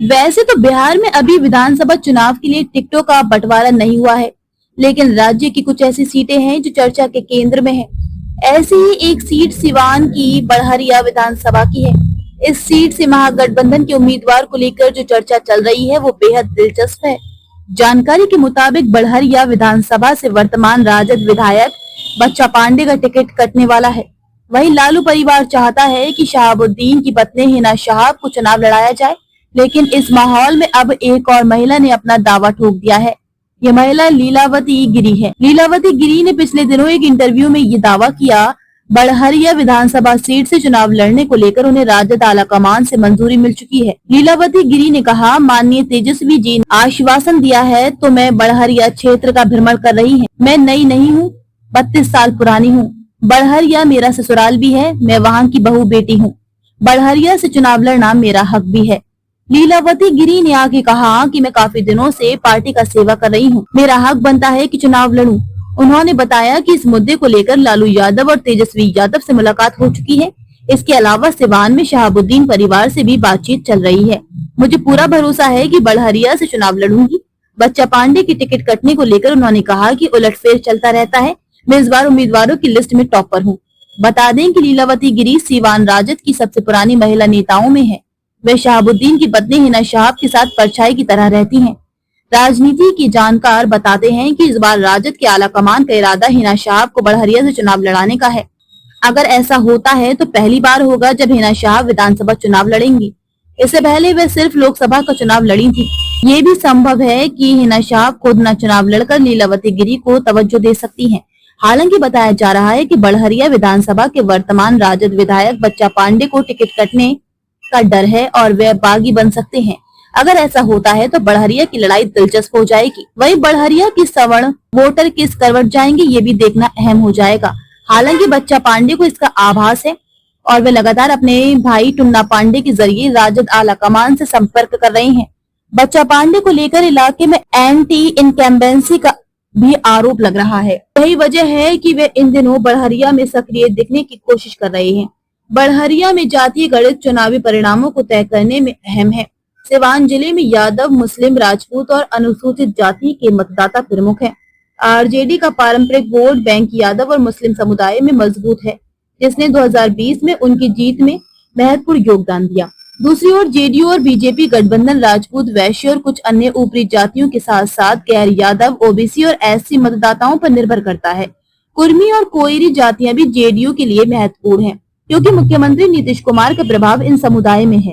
वैसे तो बिहार में अभी विधानसभा चुनाव के लिए टिकटों का बंटवारा नहीं हुआ है, लेकिन राज्य की कुछ ऐसी सीटें हैं जो चर्चा के केंद्र में है। ऐसी ही एक सीट सिवान की बड़हरिया विधानसभा की है। इस सीट से महागठबंधन के उम्मीदवार को लेकर जो चर्चा चल रही है वो बेहद दिलचस्प है। जानकारी के मुताबिक बड़हरिया विधानसभा से वर्तमान राजद विधायक बच्चा पांडे का टिकट कटने वाला है। वहीं लालू परिवार चाहता है कि शहाबुद्दीन की पत्नी हिना शहाब को चुनाव लड़ाया जाए, लेकिन इस माहौल में अब एक और महिला ने अपना दावा ठोक दिया है। ये महिला लीलावती गिरी है। लीलावती गिरी ने पिछले दिनों एक इंटरव्यू में ये दावा किया, बड़हरिया विधानसभा सीट से चुनाव लड़ने को लेकर उन्हें राजद आलाकमान से मंजूरी मिल चुकी है। लीलावती गिरी ने कहा, माननीय तेजस्वी जी ने आश्वासन दिया है तो मैं बड़हरिया क्षेत्र का भ्रमण कर रही है। मैं नई नहीं हूँ, 32 साल पुरानी हूँ। बड़हरिया मेरा ससुराल भी है, मैं वहाँ की बहू बेटी हूँ। बड़हरिया से चुनाव लड़ना मेरा हक भी है। लीलावती गिरी ने आगे कहा कि मैं काफी दिनों से पार्टी का सेवा कर रही हूँ, मेरा हक बनता है कि चुनाव लड़ूं। उन्होंने बताया कि इस मुद्दे को लेकर लालू यादव और तेजस्वी यादव से मुलाकात हो चुकी है। इसके अलावा सिवान में शहाबुद्दीन परिवार से भी बातचीत चल रही है। मुझे पूरा भरोसा है कि बड़हरिया से चुनाव लड़ूंगी। बच्चा पांडे की टिकट कटने को लेकर उन्होंने कहा कि उलटफेर चलता रहता है, मैं इस बार उम्मीदवारों की लिस्ट में टॉपर हूँ। बता दें कि लीलावती गिरी सीवान राजद की सबसे पुरानी महिला नेताओं में है। वे शहाबुद्दीन की पत्नी हिना शहाब के साथ परछाई की तरह रहती हैं। राजनीति की जानकार बताते हैं कि इस बार राजद के आलाकमान का इरादा हिना शहाब को बड़हरिया से चुनाव लड़ाने का है। अगर ऐसा होता है तो पहली बार होगा जब हिना शहाब विधानसभा चुनाव लड़ेंगी। इससे पहले वे सिर्फ लोकसभा का चुनाव लड़ी थी। ये भी संभव है कि हिना शहाब खुद न चुनाव लड़कर लीलावती गिरी को तवज्जो दे सकती हैं। हालांकि बताया जा रहा है कि बड़हरिया विधानसभा के वर्तमान राजद विधायक बच्चा पांडे को टिकट कटने का डर है और वे बागी बन सकते हैं। अगर ऐसा होता है तो बड़हरिया की लड़ाई दिलचस्प हो जाएगी। वहीं बड़हरिया की सवर्ण वोटर किस करवट जाएंगे ये भी देखना अहम हो जाएगा। हालांकि बच्चा पांडे को इसका आभास है और वे लगातार अपने भाई टुन्ना पांडे के जरिए राजद आलाकमान से संपर्क कर रहे हैं। बच्चा पांडे को लेकर इलाके में एंटी इनकम्बेंसी का भी आरोप लग रहा है। यही वजह है कि वे इन दिनों बड़हरिया में सक्रिय दिखने की कोशिश कर रहे हैं। बड़हरिया में जातीय गणित चुनावी परिणामों को तय करने में अहम है। सिवान जिले में यादव, मुस्लिम, राजपूत और अनुसूचित जाति के मतदाता प्रमुख हैं। आरजेडी का पारंपरिक वोट बैंक यादव और मुस्लिम समुदाय में मजबूत है, जिसने 2020 में उनकी जीत में महत्वपूर्ण योगदान दिया। दूसरी ओर जेडीयू और बीजेपी गठबंधन राजपूत, वैश्य और कुछ अन्य ऊपरी जातियों के साथ साथ गैर यादव, ओबीसी और एससी मतदाताओं पर निर्भर करता है। कुर्मी और कोयरी जातियां भी जेडीयू के लिए महत्वपूर्ण हैं, क्योंकि मुख्यमंत्री नीतीश कुमार का प्रभाव इन समुदाय में है।